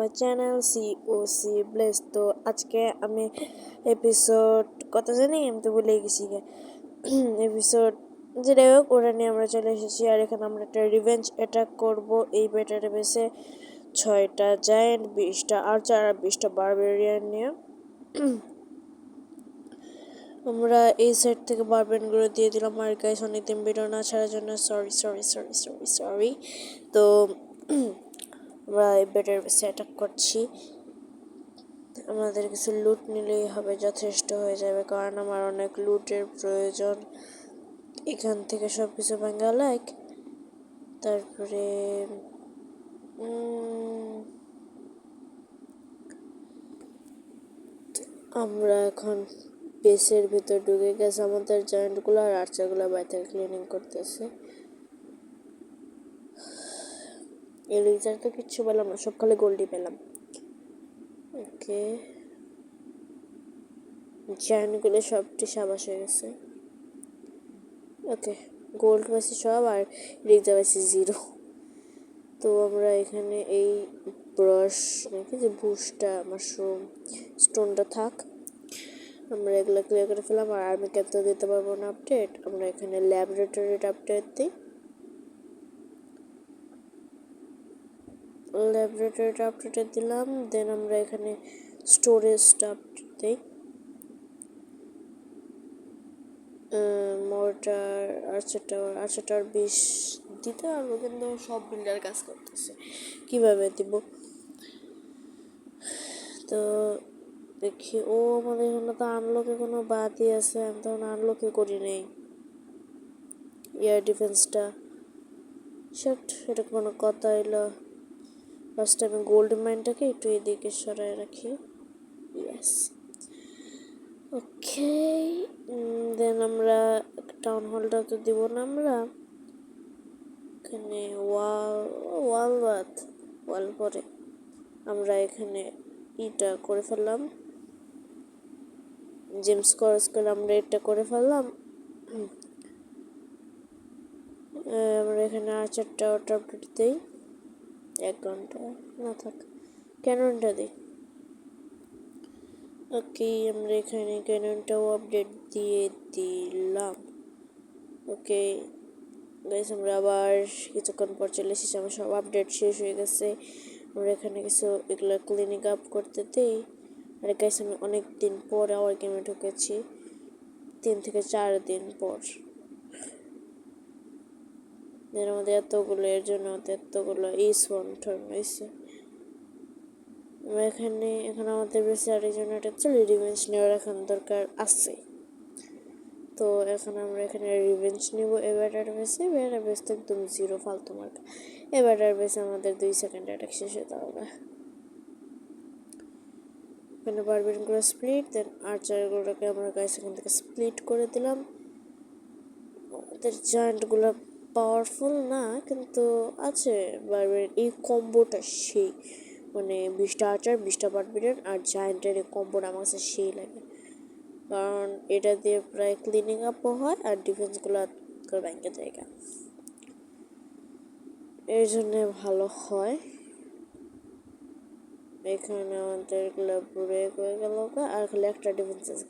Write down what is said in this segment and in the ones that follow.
My channel COC bless. তো আজকে আমি এপিসোড কত জানি আমি তো ভুলে গেছি এপিসোড যেটাই হোক ওটা নিয়ে আমরা চলে এসেছি। আর এখানে আমরা একটা রিভেঞ্জ অ্যাটাক করবো এই ব্যাটারে বেসে 6টা জায়েন্ট, 20টা আর্চার আর 20টা বারবেরিয়ান নিয়ে। আমরা এই সাইড থেকে বারবেনগুলো দিয়ে দিলাম। আর গাইস অনেকদিন ভিডিও না ছাড়ার জন্য সরি। তো আমরা এই বেডের সেট আপ করছি। আমাদের কিছু লুট নিলেই হবে, যথেষ্ট হয়ে যাবে, কারণ আমার অনেক লুটের প্রয়োজন। এখান থেকে সব কিছু ভাঙা লাইক তারপরে আমরা এখন বেসের ভিতর ঢুকে গেছে। আমাদের জয়েন্টগুলো আর আর্চারগুলো বাইরে ক্লিনিং করতেছে। এলিজার তো কিচ্ছু পেলাম না, সব খালি গোল্ডই পেলাম। ওকে, জয়েন্টগুলো সবটি সাবাস হয়ে গেছে। ওকে, গোল্ড পাইছি সব আর এলিজা পাইছি 0। তো আমরা এখানে এই ব্রাশ নাকি যে বুশটা মাশরুম স্টোনটা থাক, আমরা এগুলো ক্লিয়ার করে ফেলাম। আর আমি কেন তো দিতে পারবো না আপডেট, আমরা এখানে ল্যাবরেটরির আপডেট দিই। ল্যাবরেটরিটা আপডেট দিলাম, দেন আমরা এখানে স্টোরেজটা আপডেট দিই। মোর্টার আর্চারটার 20 দিতে পারবো, কিন্তু সব বিল্ডার কাজ করতেছে, কিভাবে দিব? তো দেখি, ও আমাদের এখানে তো আনলকে কোনো বাদই আছে, আমি তখন আনলকে করি নেই এয়ার ডিফেন্সটা। এটা কোনো কথা এলো। ফার্স্ট আমি গোল্ড মাইনটাকে একটু এদিকে সরাই রাখি। ইয়েস, ওকে। দেন আমরা টাউন হলটা তো দিব না, আমরা এখানে ওয়াল পরে আমরা এখানে ইটা করে ফেললাম, জেমস খরচ করে আমরা এটা করে ফেললাম। আমরা এখানে আর্চারটা আপডেট দিই, 1 ঘন্টা না থাক, ক্যাননটা দিই। ওকে, আমরা এখানে ক্যাননটাও আপডেট দিয়ে দিলাম। ওকে গাইস, আমরা আবার কিছুক্ষণ পর চলে এসেছি, আমার সব আপডেট শেষ হয়ে গেছে। আমরা এখানে কিছু এগুলো ক্লিনিক আপ করতে দিই। আর গাইস, আমি অনেক দিন পর আবার গেমে ঢুকেছি, 3 থেকে 4 দিন পর। আমাদের এতগুলো এর জন্য এতগুলো ইসওয়ান টার্ন হয়েছে। আমরা এখানে এখন আমাদের বেশি আরেকজন এটা চলে রিভেঞ্জ নেওয়ার এখন দরকার আছে। তো এখন আমরা এখানে রিভেঞ্জ নিব। এবার বেসতে একদম 0 ফালতু মার্ক। এবার বেসে আমাদের 2 সেকেন্ড অ্যাটাক শেষ হতে হবে। এখানে বারবেরিয়ানগুলো স্প্লিট, দেন আর্চারগুলোকে আমরা গাইস এখান থেকে স্প্লিট করে দিলাম। আমাদের জায়ান্টগুলো পাওয়ারফুল না, কিন্তু আছে বারবেরিয়ান। এই কম্বোটা সেই, মানে 20টা আর্চার, 20টা বারবেরিয়ান আর জায়ান্টের এই কম্বোটা আমার কাছে সেই লাগে, কারণ এটা দিয়ে প্রায় ক্লিনিং আপও হয় আর ডিফেন্সগুলো ব্যাংকের জায়গা, এই জন্যে ভালো হয়। এখানে আমাদের ব্রেক হয়ে গেল, আর খালি একটা ডিফেন্স আছে।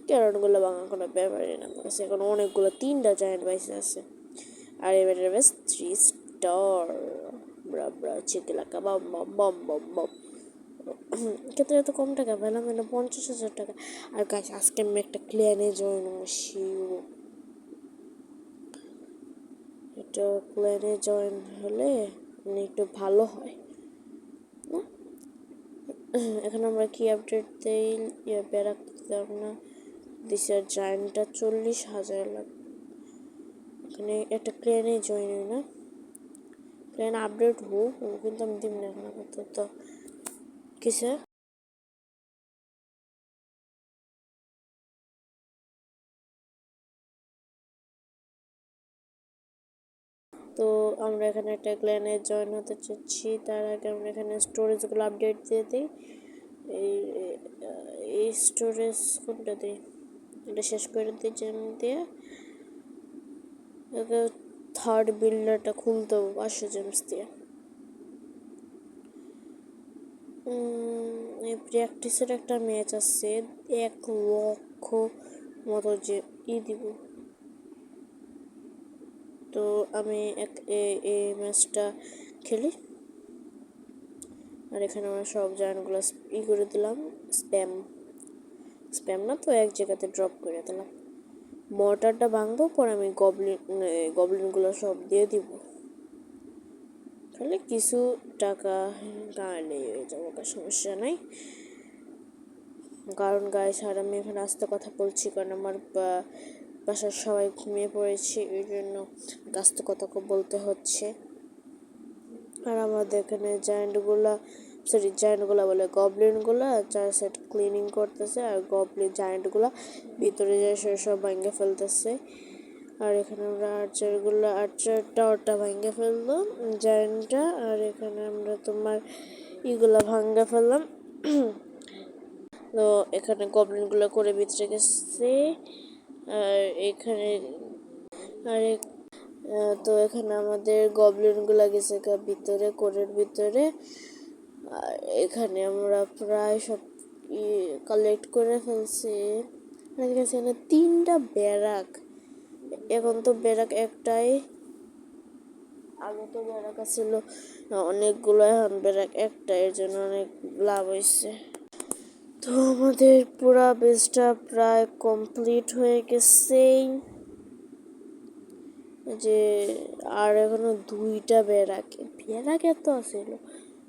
ক্যারনগুলো ভাঙা কোনো ব্যাপারই না, আমার কাছে এখন অনেকগুলো 3টা জায়ান্ট বাইসে আছে। আর এবারে বেশ 3 স্টার ব্রা চিকিলাকা বম বম বম বম বম। কিন্তু এত কম টাকা পেলাম না, 50,000 টাকা। আর গাছ আজকে আমি একটা ক্ল্যানে জয়েন হচ্ছি, এটা ক্ল্যানে জয়েন হলে মানে একটু ভালো হয় না? এখন আমরা কি আপডেট দেই? রাখতে না দিশার জায়েন্টটা 40,000 লাগবে। এখানে একটা ক্ল্যানে জয়েন হয় না, ক্ল্যান আপডেট হোক, কিন্তু আমি দিব না এখন আপাতত। কিসে তো আমরা এখানে একটা ক্ল্যানে জয়েন হতে চাচ্ছি, তার আগে আমরা এখানে স্টোরেজগুলো আপডেট দিয়ে দিই। এই স্টোরেজ কোনটা দিই, এটা শেষ করে দিই জেম দিয়ে। থার্ড বিল্ডারটা খুলতে হবে 500 জেমস দিয়ে। এই প্র্যাকটিসের একটা ম্যাচ আছে, 1 লক্ষ মতো যে দিব। তো আমি এই ম্যাচটা খেলি। আর এখানে আমরা সব জায়ান্টগুলো করে দিলাম, স্প্যাম স্প্যাম না তো এক জায়গাতে ড্রপ করে দিলাম। মর্টারটা ভাঙবো, পর আমি গবলিনগুলো সব দিয়ে দিব। তাহলে কিছু টাকা কামাইলে হয়ে যাবো, সমস্যা নাই। কারণ গাইস, আর আমি এখানে আস্তে কথা বলছি কারণ আমার বাসার সবাই ঘুমিয়ে পড়েছে, এই জন্য আস্তে কথা বলতে হচ্ছে। আর আমাদের এখানে জায়ান্টগুলা বলে গবলিনগুলা 4 সাইড ক্লিনিং করতেছে, আর জায়ান্টগুলা ভিতরে যায় সব ভাঙে ফেলতেছে। আর এখানে আমরা আর্চার টাওয়ারটা ভাঙে ফেললাম জায়ান্টটা, আর এখানে আমরা তোমার ইগুলা ভাঙে ফেললাম। তো এখানে গবলিনগুলো করে ভিতরে গেছে। আর এখানে তো এখানে আমাদের গবলিনগুলো গেছে ভিতরে, কোরের ভিতরে। আর এখানে আমরা প্রায় সব কালেক্ট করে ফেলছি। এখানে 3টা ব্যারাক, এখন তো ব্যারাক একটাই, আগে তো ব্যারাক ছিল অনেকগুলো, এখন ব্যারাক একটা, এর জন্য অনেক লাভ হয়েছে। তো আমাদের পুরা বেসটা প্রায় কমপ্লিট হয়ে গেছে, যে আর এখনো 2টা ব্যারাক এত আছিল।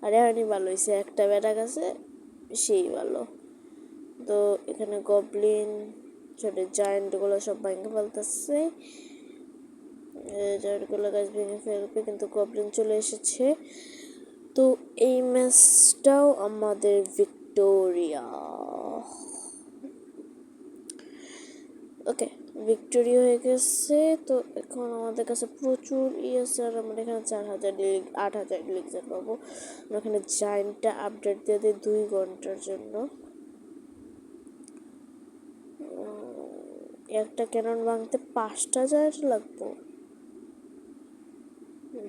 আর এখনই ভালো হয়েছে, একটা ব্যারাক আছে, সেই ভালো। তো এখানে গবলিন ছোট জায়ান্টগুলো সব ভেঙে ফেলতেছে, জায়ান্টগুলো গাছ ভেঙে ফেলবে, কিন্তু গবলিন চলে এসেছে। তো এই ম্যাচটাও আমাদের ভিক্টোরিয়া। ওকে, ভিক্টোরি হয়ে গেছে। তো এখন আমাদের কাছে প্রচুর আছে, আর আমরা এখানে 8,000 লিগজার পাবো। আমরা এখানে জায়ান্টটা আপডেট দিয়ে দিই 2 ঘন্টার জন্য। একটা ক্যানন ভাঙতে 5টা জায়ান্ট লাগবো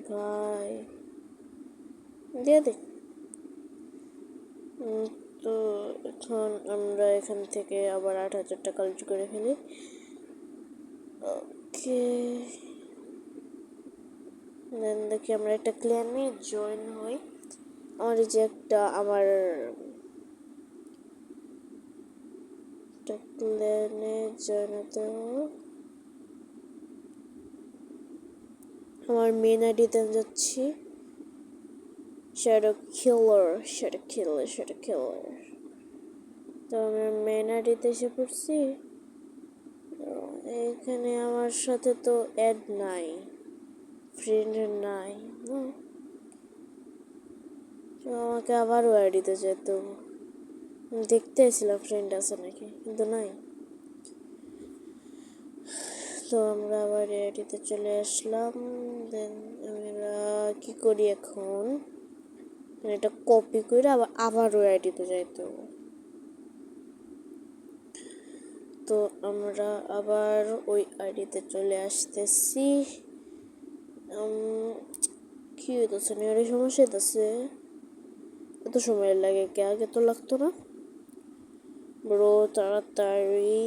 ভাই, দিয়ে দিই। তো এখন আমরা এখান থেকে আবার 8,000 কালেক্ট করে ফেলি। ওকে, দেন দেখি আমরা একটা ক্ল্যানে জয়েন হই। আমার যে একটা ক্ল্যানে জয়েন হতে হবে। আমার মেন আইডিতে যাচ্ছি, শ্যাডো কিলার। তো আমরা মেন আইডিতে এসে পড়ছি। এখানে আমার সাথে তো অ্যাড নাই, ফ্রেন্ড নাই, তো আমাকে আবারও আইডিতে যেত। দেখতে এসেছিলাম ফ্রেন্ড আছে নাকি, কিন্তু নাই। তো আমরা আবার আইডিতে চলে আসলাম। দেন আমরা কি করি এখন, এটা কপি করে আবারও আইডিতে যাইতে হবে। তো আমরা আবার ওই আইডিতে চলে আসতেছি। কি হইতেছে, নেওয়ারই সমস্যা হইতেছে, এত সময় লাগে কে, আগে তো লাগতো না ব্রো, তাড়াতাড়ি।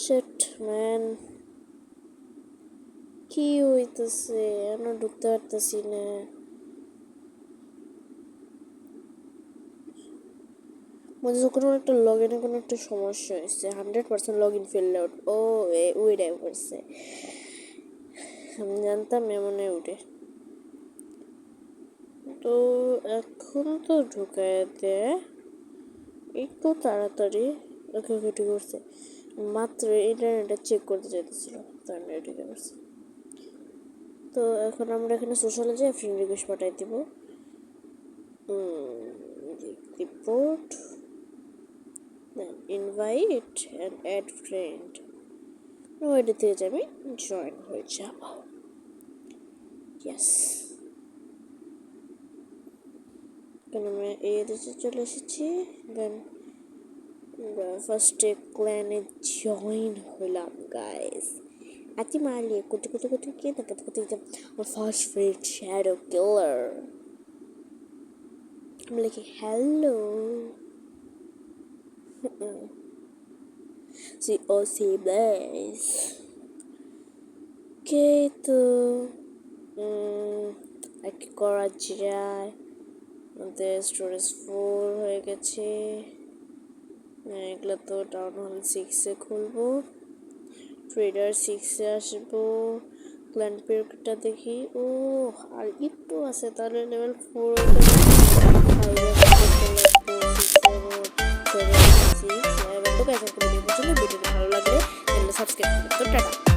শিট ম্যান, কি হইতেছে, আমরা ঢুকতে পারতেছি না। মধ্যে কোনো একটা লগ ইনে কোনো একটা সমস্যা হয়েছে, 100% লগ ইন ফেল আউট। ও ওইটাই করছে, আমি জানতাম এমনে উঠে। তো এখন তো ঢুকায় দেয় একটু তাড়াতাড়ি। ওকে ঠিক করছে, মাত্র ইন্টারনেটে চেক করতে চাইতেছিল, তো ঠিক করছে। তো এখন আমরা এখানে সোশ্যালে যাই, ফ্রেন্ড রিকোয়েস্ট পাঠাই দিব। Report, invite and add friend, ওইটা থেকে যাবে, জয়েন হয়ে যাব। ইয়েস, কেন আমরা এই দেশে চলে এসেছি। দেন ফার্স্টে ক্ল্যানে জয়েন হলাম গাইস। আতি মারলে কোটি কোটি কোটি কে না কোটি কোটি, আমার ফার্স্ট ফ্রেন্ড শ্যাডো কিলার। আমি লিখি হ্যালো সি ব্লেস কে তো আর কি করা যায়, আমাদের স্টোরেজ ফুল হয়ে গেছে। এগুলো তো টাউন হল 6-এ খুলবো, ট্রেডার 6-এ আসবো, ক্ল্যান পিরিয়ডটা দেখি। ও আর একটু আছে, তাহলে লেভেল 4 ভিডিওটা ভালো লাগলে চ্যানেলটা সাবস্ক্রাইব করতে। টাটা।